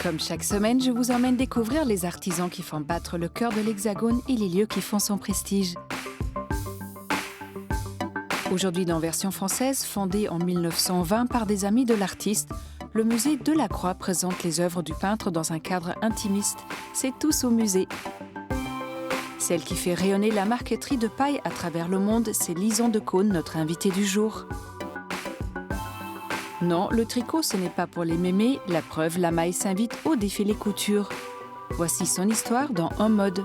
Comme chaque semaine, je vous emmène découvrir les artisans qui font battre le cœur de l'Hexagone et les lieux qui font son prestige. Aujourd'hui, dans version française, fondé en 1920 par des amis de l'artiste, le musée Delacroix présente les œuvres du peintre dans un cadre intimiste. C'est tous au musée. Celle qui fait rayonner la marqueterie de paille à travers le monde, c'est Lison de Caunes, notre invitée du jour. Non, le tricot, ce n'est pas pour les mémés. La preuve, la maille s'invite au défilé couture. Voici son histoire dans En mode.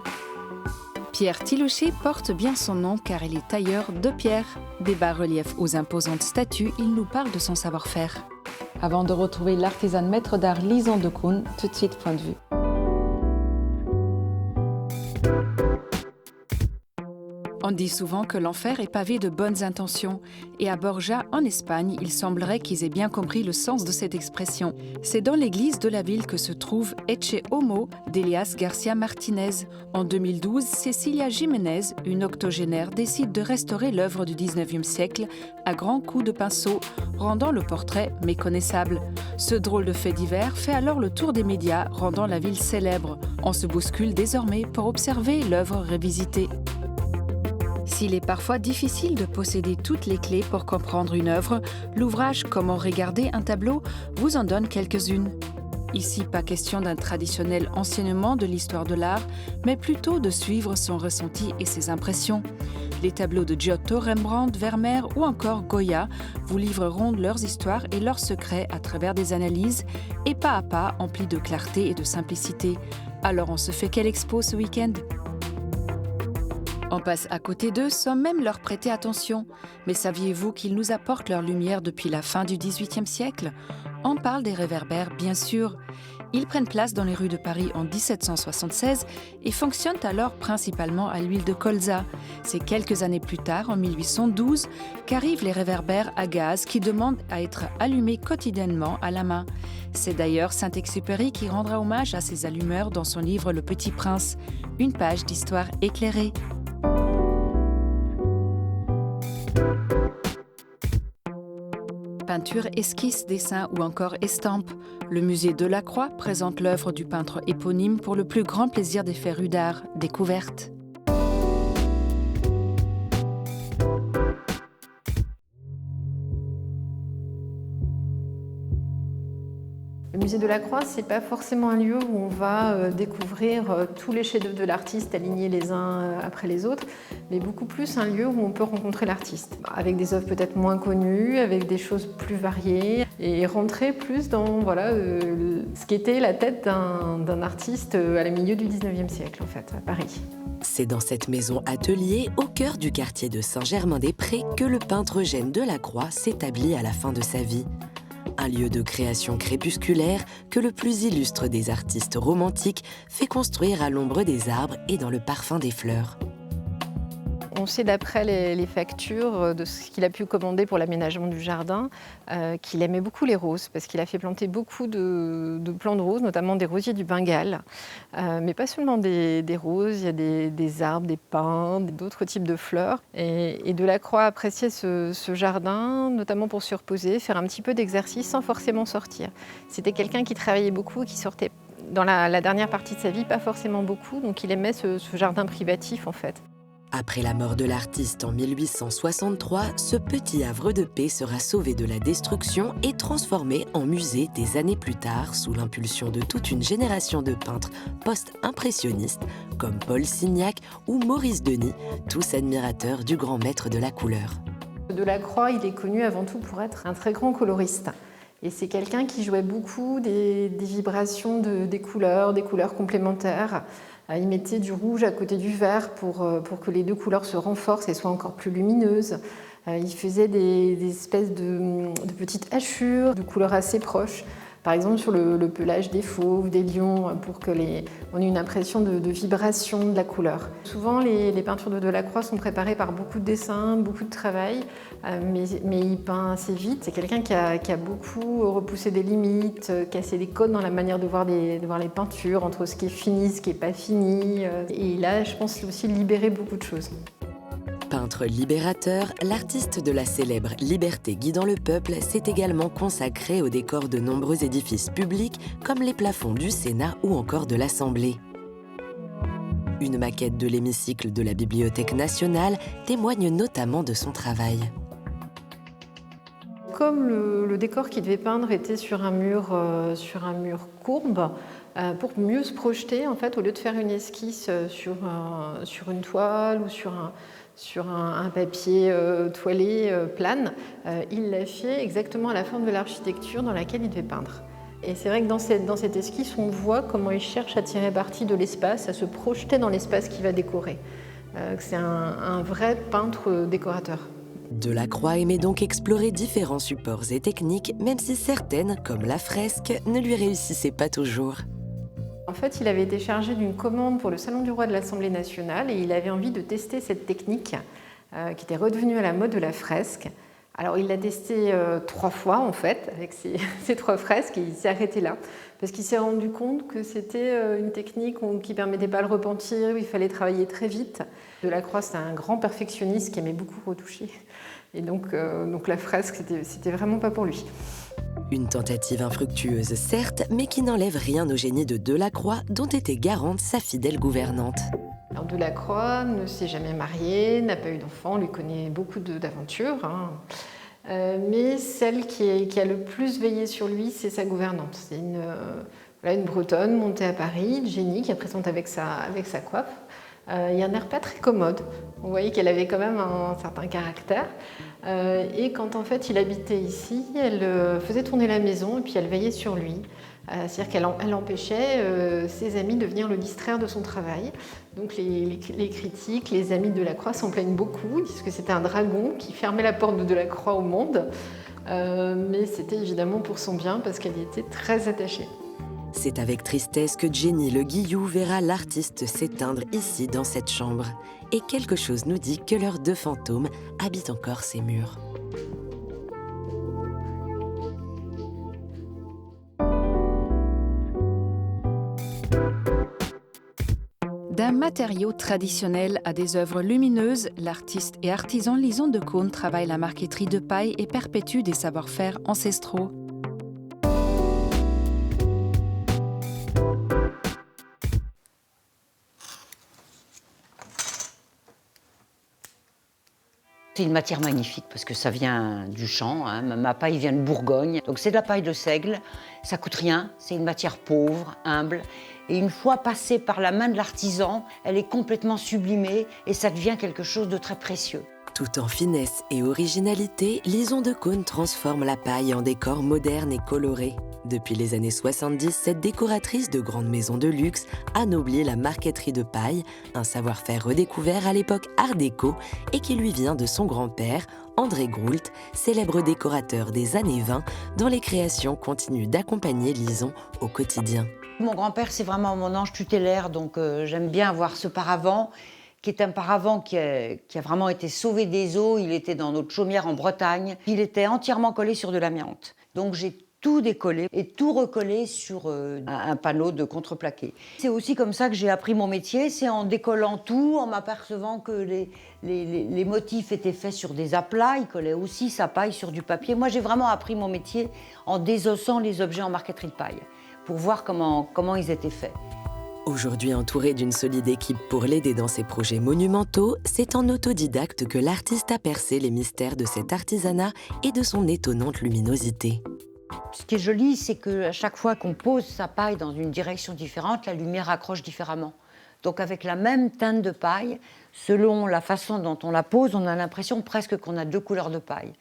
Pierre Tilochet porte bien son nom car il est tailleur de pierre. Des bas-reliefs aux imposantes statues, il nous parle de son savoir-faire. Avant de retrouver l'artisane maître d'art Lison de Caunes, tout de suite point de vue. On dit souvent que l'enfer est pavé de bonnes intentions. Et à Borja, en Espagne, il semblerait qu'ils aient bien compris le sens de cette expression. C'est dans l'église de la ville que se trouve Ecce Homo d'Elias Garcia Martinez. En 2012, Cecilia Jiménez, une octogénaire, décide de restaurer l'œuvre du 19e siècle à grands coups de pinceau, rendant le portrait méconnaissable. Ce drôle de fait divers fait alors le tour des médias, rendant la ville célèbre. On se bouscule désormais pour observer l'œuvre revisitée. S'il est parfois difficile de posséder toutes les clés pour comprendre une œuvre, l'ouvrage Comment regarder un tableau vous en donne quelques-unes. Ici, pas question d'un traditionnel enseignement de l'histoire de l'art, mais plutôt de suivre son ressenti et ses impressions. Les tableaux de Giotto, Rembrandt, Vermeer ou encore Goya vous livreront leurs histoires et leurs secrets à travers des analyses et pas à pas emplis de clarté et de simplicité. Alors on se fait quelle expo ce week-end ? On passe à côté d'eux sans même leur prêter attention. Mais saviez-vous qu'ils nous apportent leur lumière depuis la fin du XVIIIe siècle ? On parle des réverbères, bien sûr. Ils prennent place dans les rues de Paris en 1776 et fonctionnent alors principalement à l'huile de colza. C'est quelques années plus tard, en 1812, qu'arrivent les réverbères à gaz qui demandent à être allumés quotidiennement à la main. C'est d'ailleurs Saint-Exupéry qui rendra hommage à ces allumeurs dans son livre Le Petit Prince, une page d'histoire éclairée. Peinture, esquisse, dessin ou encore estampe. Le musée Delacroix présente l'œuvre du peintre éponyme pour le plus grand plaisir des férus d'art, découverte. Le musée Delacroix, ce n'est pas forcément un lieu où on va découvrir tous les chefs-d'œuvre de l'artiste alignés les uns après les autres, mais beaucoup plus un lieu où on peut rencontrer l'artiste, avec des œuvres peut-être moins connues, avec des choses plus variées, et rentrer plus dans ce qu'était la tête d'un artiste à la milieu du 19e siècle, en fait, à Paris. C'est dans cette maison atelier, au cœur du quartier de Saint-Germain-des-Prés, que le peintre Eugène Delacroix s'établit à la fin de sa vie. Un lieu de création crépusculaire que le plus illustre des artistes romantiques fait construire à l'ombre des arbres et dans le parfum des fleurs. On sait d'après les factures de ce qu'il a pu commander pour l'aménagement du jardin qu'il aimait beaucoup les roses parce qu'il a fait planter beaucoup de plants de roses, notamment des rosiers du Bengale. Mais pas seulement des roses, il y a des arbres, des pins, d'autres types de fleurs. Et Delacroix appréciait ce jardin, notamment pour se reposer, faire un petit peu d'exercice sans forcément sortir. C'était quelqu'un qui travaillait beaucoup et qui sortait dans la dernière partie de sa vie, pas forcément beaucoup, donc il aimait ce jardin privatif en fait. Après la mort de l'artiste en 1863, ce petit havre de paix sera sauvé de la destruction et transformé en musée des années plus tard sous l'impulsion de toute une génération de peintres post-impressionnistes comme Paul Signac ou Maurice Denis, tous admirateurs du grand maître de la couleur. Delacroix, il est connu avant tout pour être un très grand coloriste. Et c'est quelqu'un qui jouait beaucoup des vibrations des couleurs complémentaires. Il mettait du rouge à côté du vert pour que les deux couleurs se renforcent et soient encore plus lumineuses. Il faisait des espèces de petites hachures de couleurs assez proches. Par exemple sur le pelage des fauves, des lions, pour qu'on ait une impression de vibration de la couleur. Souvent, les peintures de Delacroix sont préparées par beaucoup de dessins, beaucoup de travail, mais il peint assez vite. C'est quelqu'un qui a beaucoup repoussé des limites, cassé des codes dans la manière de voir les peintures, entre ce qui est fini, ce qui n'est pas fini. Et il a, je pense, aussi libéré beaucoup de choses. Peintre libérateur, l'artiste de la célèbre Liberté guidant le peuple s'est également consacré au décor de nombreux édifices publics comme les plafonds du Sénat ou encore de l'Assemblée. Une maquette de l'hémicycle de la Bibliothèque nationale témoigne notamment de son travail. Comme le décor qu'il devait peindre était sur un mur courbe, pour mieux se projeter, en fait, au lieu de faire une esquisse sur une toile ou sur un papier toilé plane, il l'a fait exactement à la forme de l'architecture dans laquelle il devait peindre. Et c'est vrai que dans cette esquisse, on voit comment il cherche à tirer parti de l'espace, à se projeter dans l'espace qu'il va décorer. C'est un vrai peintre décorateur. Delacroix aimait donc explorer différents supports et techniques, même si certaines, comme la fresque, ne lui réussissaient pas toujours. En fait, il avait été chargé d'une commande pour le Salon du Roi de l'Assemblée nationale et il avait envie de tester cette technique qui était redevenue à la mode de la fresque. Alors, il l'a testé 3 fois, en fait, avec ces 3 fresques, et il s'est arrêté là, parce qu'il s'est rendu compte que c'était une technique qui ne permettait pas le repentir, où il fallait travailler très vite. Delacroix, c'était un grand perfectionniste qui aimait beaucoup retoucher. Et donc la fresque, c'était vraiment pas pour lui. Une tentative infructueuse, certes, mais qui n'enlève rien au génie de Delacroix, dont était garante sa fidèle gouvernante. Alors Delacroix ne s'est jamais marié, n'a pas eu d'enfant, lui connaît beaucoup d'aventures. Mais celle qui a le plus veillé sur lui, c'est sa gouvernante. C'est une Bretonne montée à Paris, Jenny, qui est présente avec sa coiffe. Il y a un air pas très commode. On voyait qu'elle avait quand même un certain caractère. Et quand en fait il habitait ici, elle faisait tourner la maison et puis elle veillait sur lui. C'est-à-dire qu'elle empêchait ses amis de venir le distraire de son travail. Donc les critiques, les amis de Delacroix s'en plaignent beaucoup, ils disent que c'était un dragon qui fermait la porte de Delacroix au monde. Mais c'était évidemment pour son bien parce qu'elle y était très attachée. C'est avec tristesse que Jenny Le Guillou verra l'artiste s'éteindre ici dans cette chambre. Et quelque chose nous dit que leurs 2 fantômes habitent encore ces murs. D'un matériau traditionnel à des œuvres lumineuses, l'artiste et artisan Lison de Caunes travaille la marqueterie de paille et perpétue des savoir-faire ancestraux. C'est une matière magnifique parce que ça vient du champ, hein. Ma paille vient de Bourgogne. Donc c'est de la paille de seigle, ça coûte rien, c'est une matière pauvre, humble. Et une fois passée par la main de l'artisan, elle est complètement sublimée et ça devient quelque chose de très précieux. Tout en finesse et originalité, Lison de Caunes transforme la paille en décor moderne et coloré. Depuis les années 70, cette décoratrice de grandes maisons de luxe anoblit la marqueterie de paille, un savoir-faire redécouvert à l'époque Art déco et qui lui vient de son grand-père, André Groult, célèbre décorateur des années 20, dont les créations continuent d'accompagner Lison au quotidien. Mon grand-père, c'est vraiment mon ange tutélaire, donc j'aime bien avoir ce paravent, qui est un paravent qui a vraiment été sauvé des eaux. Il était dans notre chaumière en Bretagne. Il était entièrement collé sur de l'amiante. Donc j'ai tout décollé et tout recollé sur un panneau de contreplaqué. C'est aussi comme ça que j'ai appris mon métier, c'est en décollant tout, en m'apercevant que les motifs étaient faits sur des aplats. Il collait aussi sa paille sur du papier. Moi, j'ai vraiment appris mon métier en désossant les objets en marqueterie de paille pour voir comment ils étaient faits. Aujourd'hui entouré d'une solide équipe pour l'aider dans ses projets monumentaux, c'est en autodidacte que l'artiste a percé les mystères de cet artisanat et de son étonnante luminosité. Ce qui est joli, c'est qu'à chaque fois qu'on pose sa paille dans une direction différente, la lumière accroche différemment. Donc avec la même teinte de paille, selon la façon dont on la pose, on a l'impression presque qu'on a 2 couleurs de paille.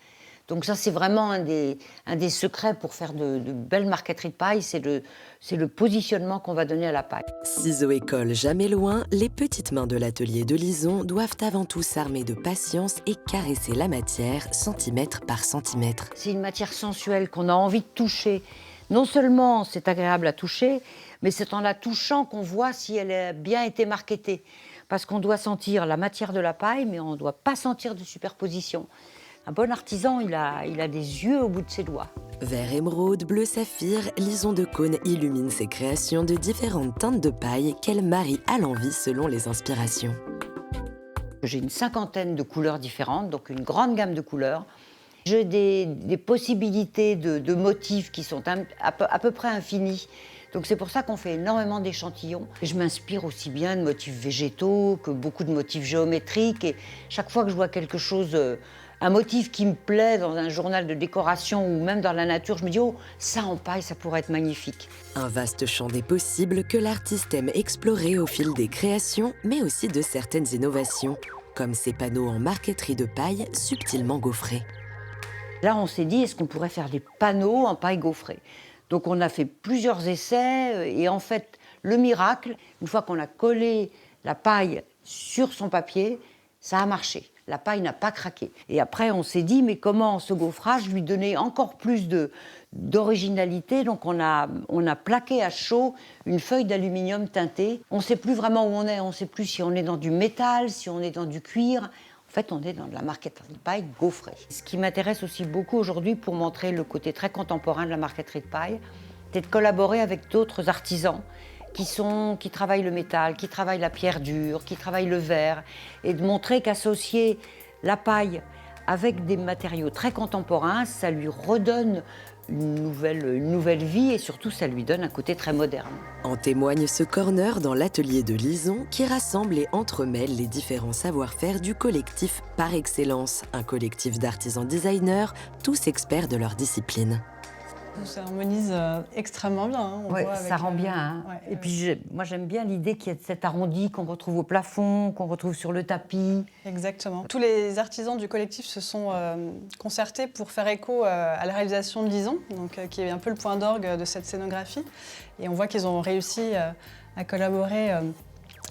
Donc ça, c'est vraiment un des secrets pour faire de belles marqueteries de paille, c'est le positionnement qu'on va donner à la paille. Ciseaux et colle jamais loin, les petites mains de l'atelier de Lison doivent avant tout s'armer de patience et caresser la matière centimètre par centimètre. C'est une matière sensuelle qu'on a envie de toucher. Non seulement c'est agréable à toucher, mais c'est en la touchant qu'on voit si elle a bien été marquetée. Parce qu'on doit sentir la matière de la paille, mais on ne doit pas sentir de superposition. Un bon artisan, il a des yeux au bout de ses doigts. Vert émeraude, bleu saphir, Lison de Caunes illumine ses créations de différentes teintes de paille qu'elle marie à l'envi selon les inspirations. J'ai une 50aine de couleurs différentes, donc une grande gamme de couleurs. J'ai des possibilités de motifs qui sont à peu près infinies. Donc c'est pour ça qu'on fait énormément d'échantillons. Je m'inspire aussi bien de motifs végétaux que beaucoup de motifs géométriques. Et chaque fois que je vois quelque chose, un motif qui me plaît dans un journal de décoration ou même dans la nature, je me dis « Oh, ça en paille, ça pourrait être magnifique ». Un vaste champ des possibles que l'artiste aime explorer au fil des créations, mais aussi de certaines innovations, comme ces panneaux en marqueterie de paille subtilement gaufrés. Là, on s'est dit, est-ce qu'on pourrait faire des panneaux en paille gaufrée? Donc, on a fait plusieurs essais et en fait, le miracle, une fois qu'on a collé la paille sur son papier, ça a marché. La paille n'a pas craqué. Et après, on s'est dit, mais comment ce gaufrage lui donner encore plus d'originalité? Donc, on a plaqué à chaud une feuille d'aluminium teintée. On ne sait plus vraiment où on est. On ne sait plus si on est dans du métal, si on est dans du cuir. En fait, on est dans de la marqueterie de paille gaufrée. Ce qui m'intéresse aussi beaucoup aujourd'hui pour montrer le côté très contemporain de la marqueterie de paille, c'est de collaborer avec d'autres artisans qui travaillent le métal, qui travaillent la pierre dure, qui travaillent le verre, et de montrer qu'associer la paille avec des matériaux très contemporains, ça lui redonne une nouvelle vie et surtout ça lui donne un côté très moderne. En témoigne ce corner dans l'atelier de Lison qui rassemble et entremêle les différents savoir-faire du collectif Par Excellence, un collectif d'artisans designers, tous experts de leur discipline. Ça harmonise extrêmement bien. Hein, ouais, ça rend bien. Hein. Ouais, et puis moi j'aime bien l'idée qu'il y ait cet arrondi qu'on retrouve au plafond, qu'on retrouve sur le tapis. Exactement. Tous les artisans du collectif se sont concertés pour faire écho à la réalisation de Lison, donc, qui est un peu le point d'orgue de cette scénographie. Et on voit qu'ils ont réussi à collaborer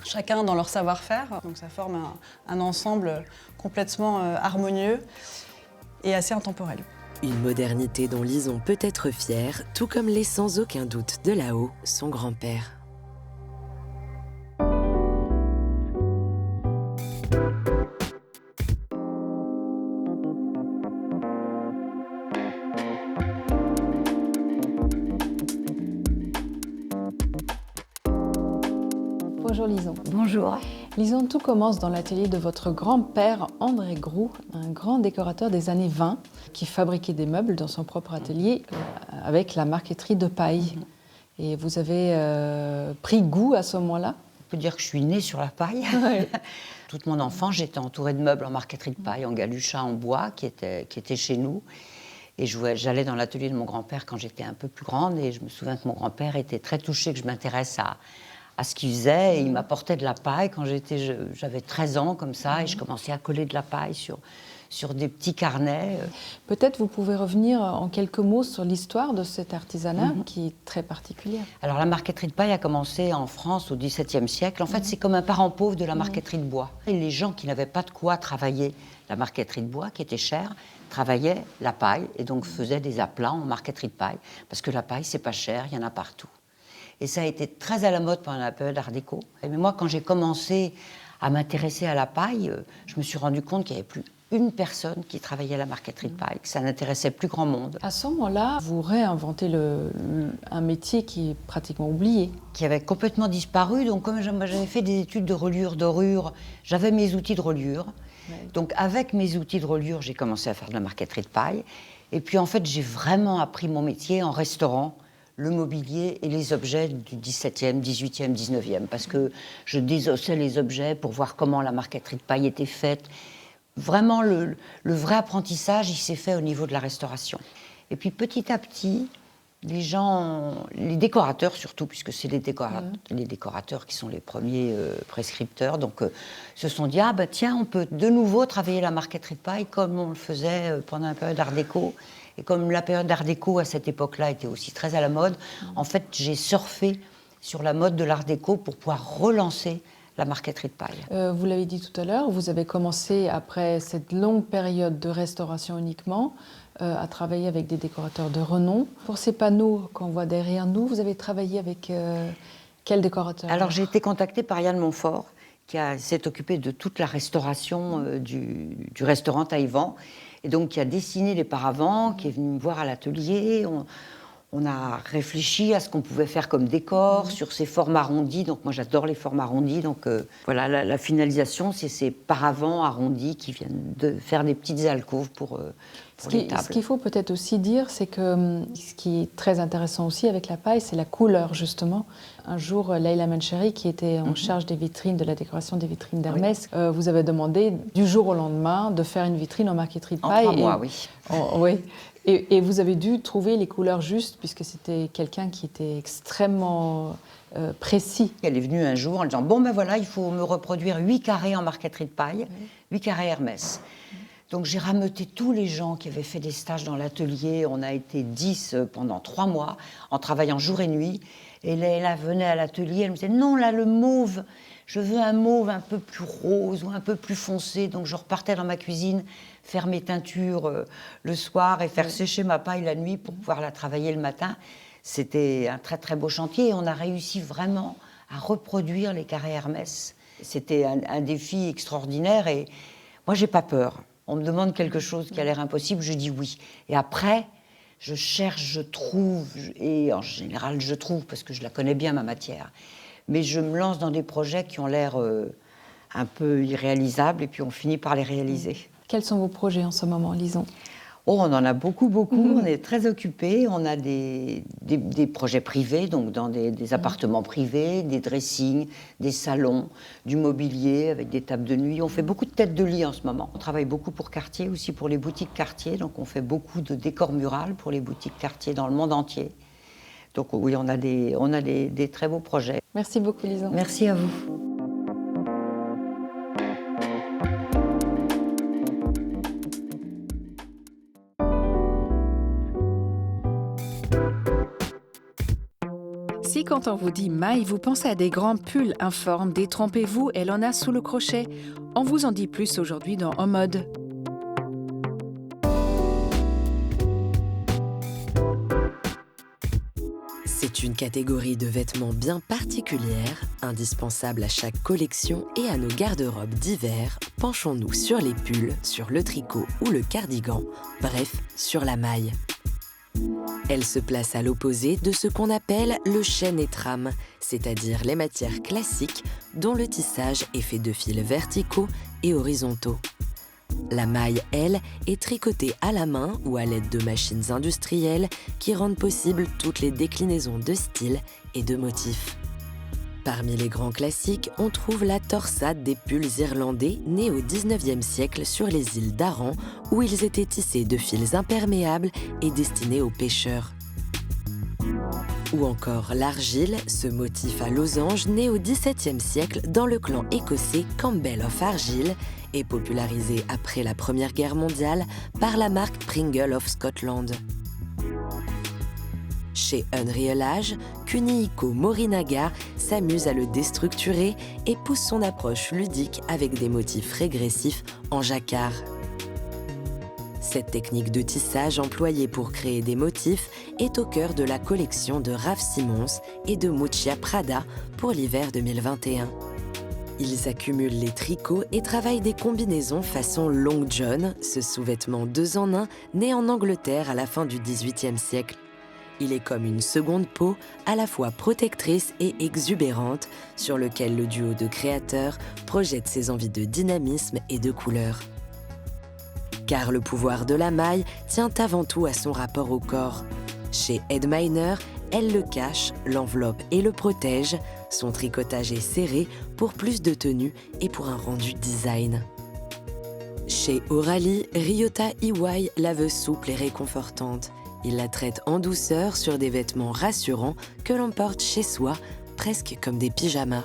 chacun dans leur savoir-faire. Donc ça forme un ensemble complètement harmonieux et assez intemporel. Une modernité dont Lison peut être fière, tout comme l'est sans aucun doute de là-haut son grand-père. Bonjour Lison. Bonjour. Lison, tout commence dans l'atelier de votre grand-père André Groux, un grand décorateur des années 20 qui fabriquait des meubles dans son propre atelier avec la marqueterie de paille. Et vous avez pris goût à ce moment-là? On peut dire que je suis née sur la paille. Ouais. Toute mon enfance, j'étais entourée de meubles en marqueterie de paille, en galucha en bois qui était chez nous. Et j'allais dans l'atelier de mon grand-père quand j'étais un peu plus grande et je me souviens que mon grand-père était très touché que je m'intéresse à ce qu'il faisait. Et il m'apportait de la paille quand j'avais 13 ans comme ça et je commençais à coller de la paille sur des petits carnets. Peut-être vous pouvez revenir en quelques mots sur l'histoire de cet artisanat qui est très particulière. Alors la marqueterie de paille a commencé en France au XVIIe siècle. En fait, c'est comme un parent pauvre de la marqueterie de bois. Et les gens qui n'avaient pas de quoi travailler la marqueterie de bois, qui était chère, travaillaient la paille et donc faisaient des aplats en marqueterie de paille. Parce que la paille, c'est pas cher, il y en a partout. Et ça a été très à la mode pendant la période Art déco. Mais moi, quand j'ai commencé à m'intéresser à la paille, je me suis rendu compte qu'il n'y avait plus une personne qui travaillait à la marqueterie de paille, que ça n'intéressait plus grand monde. À ce moment-là, vous réinventez un métier qui est pratiquement oublié. Qui avait complètement disparu. Donc, comme j'avais fait des études de reliure, dorure, j'avais mes outils de reliure. Ouais. Donc, avec mes outils de reliure, j'ai commencé à faire de la marqueterie de paille. Et puis, en fait, j'ai vraiment appris mon métier en restaurant le mobilier et les objets du XVIIe, XVIIIe, XIXe, parce que je désossais les objets pour voir comment la marqueterie de paille était faite. Vraiment, le vrai apprentissage, il s'est fait au niveau de la restauration. Et puis, petit à petit, les décorateurs surtout, puisque c'est les décorateurs qui sont les premiers prescripteurs, donc se sont dit, ah bah tiens, on peut de nouveau travailler la marqueterie de paille comme on le faisait pendant la période Art déco. Et comme la période Art déco à cette époque-là était aussi très à la mode, en fait, j'ai surfé sur la mode de l'Art déco pour pouvoir relancer la marqueterie de paille. Vous l'avez dit tout à l'heure, vous avez commencé après cette longue période de restauration uniquement à travailler avec des décorateurs de renom. Pour ces panneaux qu'on voit derrière nous, vous avez travaillé avec quel décorateur? Alors j'ai été contactée par Yann Montfort, qui s'est occupé de toute la restauration du restaurant Taïwan. Et donc, qui a dessiné les paravents, qui est venu me voir à l'atelier. On a réfléchi à ce qu'on pouvait faire comme décor sur ces formes arrondies. Donc moi j'adore les formes arrondies. Donc voilà, la finalisation, c'est ces paravents arrondis qui viennent de faire des petites alcôves pour les tables. Ce qu'il faut peut-être aussi dire, c'est que ce qui est très intéressant aussi avec la paille, c'est la couleur justement. Un jour, Leila Mancheri, qui était en charge des vitrines, de la décoration des vitrines d'Hermès, vous avez demandé du jour au lendemain de faire une vitrine en marqueterie de paille. En 3 mois, oui. Oui. Et vous avez dû trouver les couleurs justes, puisque c'était quelqu'un qui était extrêmement précis. Elle est venue un jour en disant « Bon, ben voilà, il faut me reproduire 8 carrés en marqueterie de paille, 8 carrés Hermès. » Donc j'ai rameuté tous les gens qui avaient fait des stages dans l'atelier. On a été 10 pendant 3 mois, en travaillant jour et nuit. Et Leila venait à l'atelier, elle me disait « Non, là, le mauve, je veux un mauve un peu plus rose ou un peu plus foncé. » Donc je repartais dans ma cuisine, faire mes teintures le soir et faire sécher ma paille la nuit pour pouvoir la travailler le matin. C'était un très très beau chantier et on a réussi vraiment à reproduire les carrés Hermès. C'était un défi extraordinaire et moi j'ai pas peur. On me demande quelque chose qui a l'air impossible, je dis oui. Et après, je cherche, je trouve, et en général je trouve parce que je la connais bien ma matière. Mais je me lance dans des projets qui ont l'air un peu irréalisables et puis on finit par les réaliser. Quels sont vos projets en ce moment, Lison ? Oh, on en a beaucoup, on est très occupés. On a des projets privés, donc dans des appartements privés, des dressings, des salons, du mobilier avec des tables de nuit. On fait beaucoup de têtes de lit en ce moment. On travaille beaucoup pour Cartier, aussi pour les boutiques Cartier. Donc on fait beaucoup de décors murales pour les boutiques Cartier dans le monde entier. Donc oui, on a des très beaux projets. Merci beaucoup, Lison. Merci à vous. Si quand on vous dit maille, vous pensez à des grands pulls informes, détrompez-vous, elle en a sous le crochet. On vous en dit plus aujourd'hui dans En Mode. C'est une catégorie de vêtements bien particulière, indispensable à chaque collection et à nos garde-robes d'hiver. Penchons-nous sur les pulls, sur le tricot ou le cardigan, bref, sur la maille. Elle se place à l'opposé de ce qu'on appelle le chêne et trame, c'est-à-dire les matières classiques dont le tissage est fait de fils verticaux et horizontaux. La maille, elle, est tricotée à la main ou à l'aide de machines industrielles qui rendent possible toutes les déclinaisons de styles et de motifs. Parmi les grands classiques, on trouve la torsade des pulls irlandais nés au XIXe siècle sur les îles d'Aran où ils étaient tissés de fils imperméables et destinés aux pêcheurs. Ou encore l'argile, ce motif à losange né au XVIIe siècle dans le clan écossais Campbell of Argyle et popularisé après la Première Guerre mondiale par la marque Pringle of Scotland. Chez Unreal, Kunihiko Morinaga s'amuse à le déstructurer et pousse son approche ludique avec des motifs régressifs en jacquard. Cette technique de tissage employée pour créer des motifs est au cœur de la collection de Raf Simons et de Miuccia Prada pour l'hiver 2021. Ils accumulent les tricots et travaillent des combinaisons façon long john, ce sous-vêtement 2 en 1 né en Angleterre à la fin du XVIIIe siècle. Il est comme une seconde peau, à la fois protectrice et exubérante, sur lequel le duo de créateurs projette ses envies de dynamisme et de couleur. Car le pouvoir de la maille tient avant tout à son rapport au corps. Chez Ed Miner, elle le cache, l'enveloppe et le protège. Son tricotage est serré pour plus de tenue et pour un rendu design. Chez Orally, Ryota Iwai la veut souple et réconfortante. Il la traite en douceur sur des vêtements rassurants que l'on porte chez soi, presque comme des pyjamas.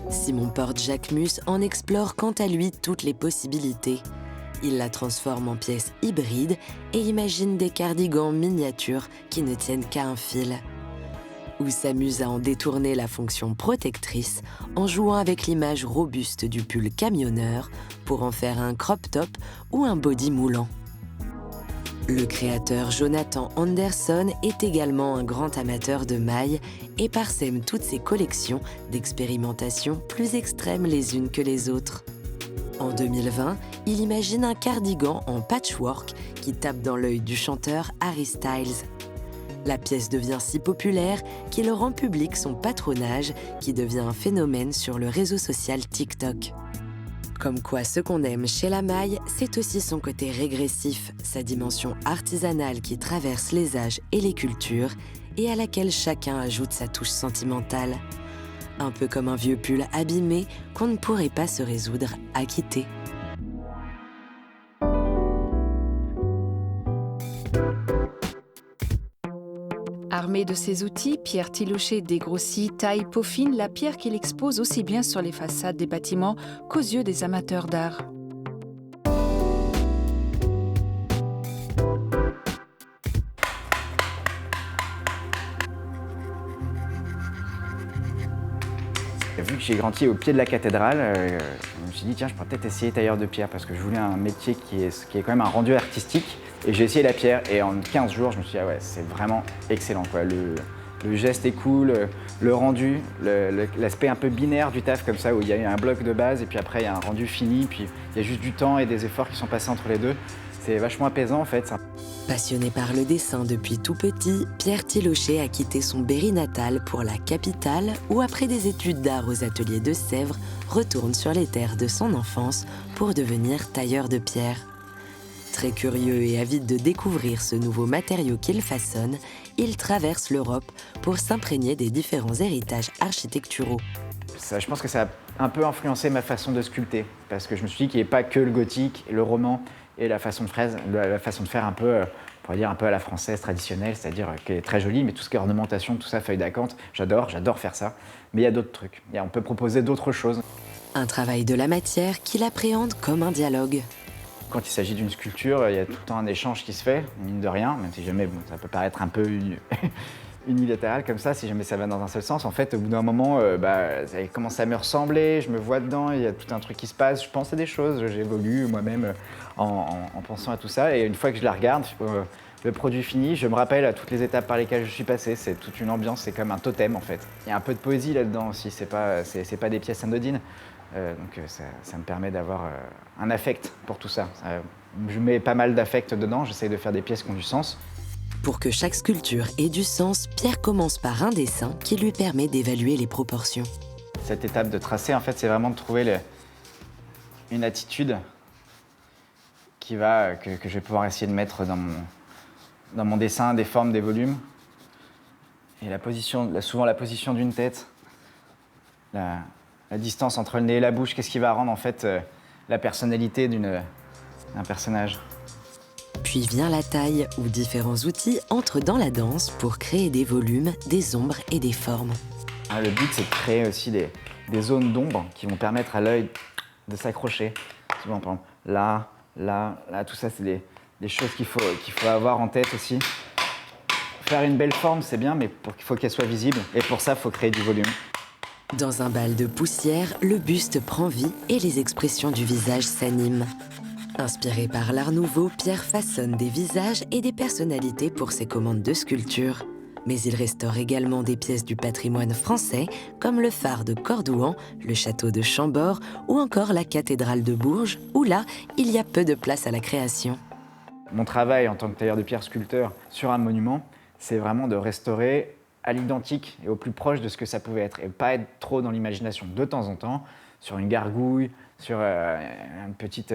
Simon Porte-Jacquemus en explore quant à lui toutes les possibilités. Il la transforme en pièce hybride et imagine des cardigans miniatures qui ne tiennent qu'à un fil. Ou s'amuse à en détourner la fonction protectrice en jouant avec l'image robuste du pull camionneur pour en faire un crop top ou un body moulant. Le créateur Jonathan Anderson est également un grand amateur de mailles et parsème toutes ses collections d'expérimentations plus extrêmes les unes que les autres. En 2020, il imagine un cardigan en patchwork qui tape dans l'œil du chanteur Harry Styles. La pièce devient si populaire qu'il rend public son patronage qui devient un phénomène sur le réseau social TikTok. Comme quoi, ce qu'on aime chez la maille, c'est aussi son côté régressif, sa dimension artisanale qui traverse les âges et les cultures et à laquelle chacun ajoute sa touche sentimentale. Un peu comme un vieux pull abîmé qu'on ne pourrait pas se résoudre à quitter. Armé de ses outils, Pierre Tilaucher dégrossit, taille, peaufine la pierre qu'il expose aussi bien sur les façades des bâtiments qu'aux yeux des amateurs d'art. Vu que j'ai grandi au pied de la cathédrale, je me suis dit tiens, je pourrais peut-être essayer tailleur de pierre parce que je voulais un métier qui est quand même un rendu artistique. Et j'ai essayé la pierre et en 15 jours, je me suis dit ah ouais, c'est vraiment excellent, quoi. Le geste est cool, le rendu, l'aspect un peu binaire du taf comme ça où il y a un bloc de base et puis après il y a un rendu fini, puis il y a juste du temps et des efforts qui sont passés entre les deux. C'est vachement apaisant en fait. Passionné par le dessin depuis tout petit, Pierre Tilaucher a quitté son Berry natal pour la capitale où, après des études d'art aux ateliers de Sèvres, retourne sur les terres de son enfance pour devenir tailleur de pierre. Très curieux et avide de découvrir ce nouveau matériau qu'il façonne, il traverse l'Europe pour s'imprégner des différents héritages architecturaux. Je pense que ça a un peu influencé ma façon de sculpter parce que je me suis dit qu'il n'y avait pas que le gothique, le roman et la façon de faire un peu, on pourrait dire un peu à la française traditionnelle, c'est-à-dire qui est très jolie, mais tout ce qui est ornementation, tout ça, feuilles d'acanthe, j'adore faire ça. Mais il y a d'autres trucs, on peut proposer d'autres choses. Un travail de la matière qu'il appréhende comme un dialogue. Quand il s'agit d'une sculpture, il y a tout le temps un échange qui se fait, mine de rien, même si jamais ça peut paraître un peu unilatéral comme ça, si jamais ça va dans un seul sens. En fait, au bout d'un moment, ça commence à me ressembler, je me vois dedans, il y a tout un truc qui se passe, je pense à des choses, j'évolue moi-même en pensant à tout ça. Et une fois que je la regarde, le produit fini, je me rappelle à toutes les étapes par lesquelles je suis passé. C'est toute une ambiance, c'est comme un totem en fait. Il y a un peu de poésie là-dedans aussi, c'est pas des pièces anodines. Donc ça me permet d'avoir un affect pour tout ça. Je mets pas mal d'affect dedans, j'essaye de faire des pièces qui ont du sens. Pour que chaque sculpture ait du sens, Pierre commence par un dessin qui lui permet d'évaluer les proportions. Cette étape de tracer, en fait, c'est vraiment de trouver une attitude que je vais pouvoir essayer de mettre dans mon dessin, des formes, des volumes. Et souvent la position d'une tête, la distance entre le nez et la bouche, qu'est-ce qui va rendre en fait la personnalité d'un personnage. Puis vient la taille, où différents outils entrent dans la danse pour créer des volumes, des ombres et des formes. Le but, c'est de créer aussi des zones d'ombre qui vont permettre à l'œil de s'accrocher. Souvent, par exemple, là, tout ça, c'est des choses qu'il faut avoir en tête aussi. Faire une belle forme, c'est bien, mais il faut qu'elle soit visible. Et pour ça, il faut créer du volume. Dans un bal de poussière, le buste prend vie et les expressions du visage s'animent. Inspiré par l'Art Nouveau, Pierre façonne des visages et des personnalités pour ses commandes de sculpture. Mais il restaure également des pièces du patrimoine français, comme le phare de Cordouan, le château de Chambord ou encore la cathédrale de Bourges, où là, il y a peu de place à la création. Mon travail en tant que tailleur de pierre sculpteur sur un monument, c'est vraiment de restaurer à l'identique et au plus proche de ce que ça pouvait être, et pas être trop dans l'imagination. De temps en temps, sur une gargouille, sur une petite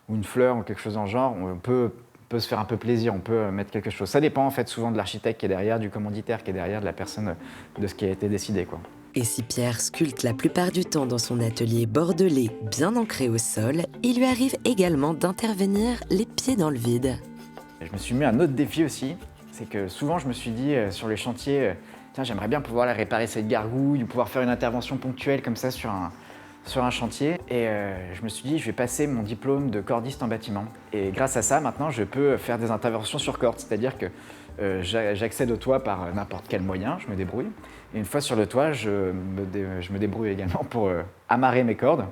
ou une fleur ou quelque chose dans le genre, on peut se faire un peu plaisir, on peut mettre quelque chose. Ça dépend en fait souvent de l'architecte qui est derrière, du commanditaire qui est derrière, de la personne, de ce qui a été décidé, quoi. Et si Pierre sculpte la plupart du temps dans son atelier bordelais bien ancré au sol, il lui arrive également d'intervenir les pieds dans le vide. Je me suis mis un autre défi aussi, c'est que souvent je me suis dit sur les chantiers, tiens, j'aimerais bien pouvoir réparer cette gargouille, ou pouvoir faire une intervention ponctuelle comme ça sur un chantier. Et je me suis dit, je vais passer mon diplôme de cordiste en bâtiment. Et grâce à ça, maintenant, je peux faire des interventions sur corde, c'est-à-dire que j'accède au toit par n'importe quel moyen, je me débrouille. Et une fois sur le toit, je me débrouille également pour amarrer mes cordes,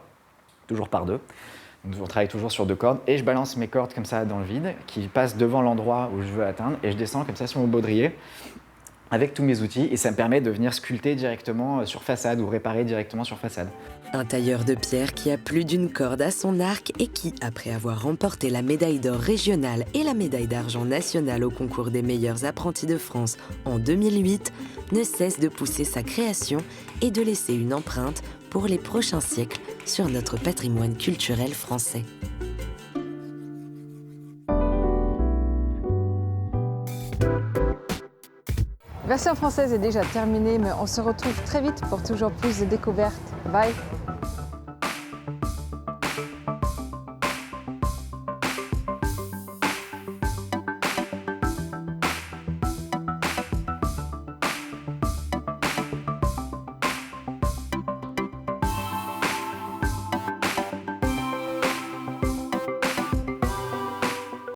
toujours par deux. Donc, on travaille toujours sur deux cordes. Et je balance mes cordes comme ça dans le vide, qui passent devant l'endroit où je veux atteindre. Et je descends comme ça sur mon baudrier, avec tous mes outils et ça me permet de venir sculpter directement sur façade ou réparer directement sur façade. Un tailleur de pierre qui a plus d'une corde à son arc et qui, après avoir remporté la médaille d'or régionale et la médaille d'argent nationale au concours des meilleurs apprentis de France en 2008, ne cesse de pousser sa création et de laisser une empreinte pour les prochains siècles sur notre patrimoine culturel français. Version française est déjà terminée, mais on se retrouve très vite pour toujours plus de découvertes. Bye!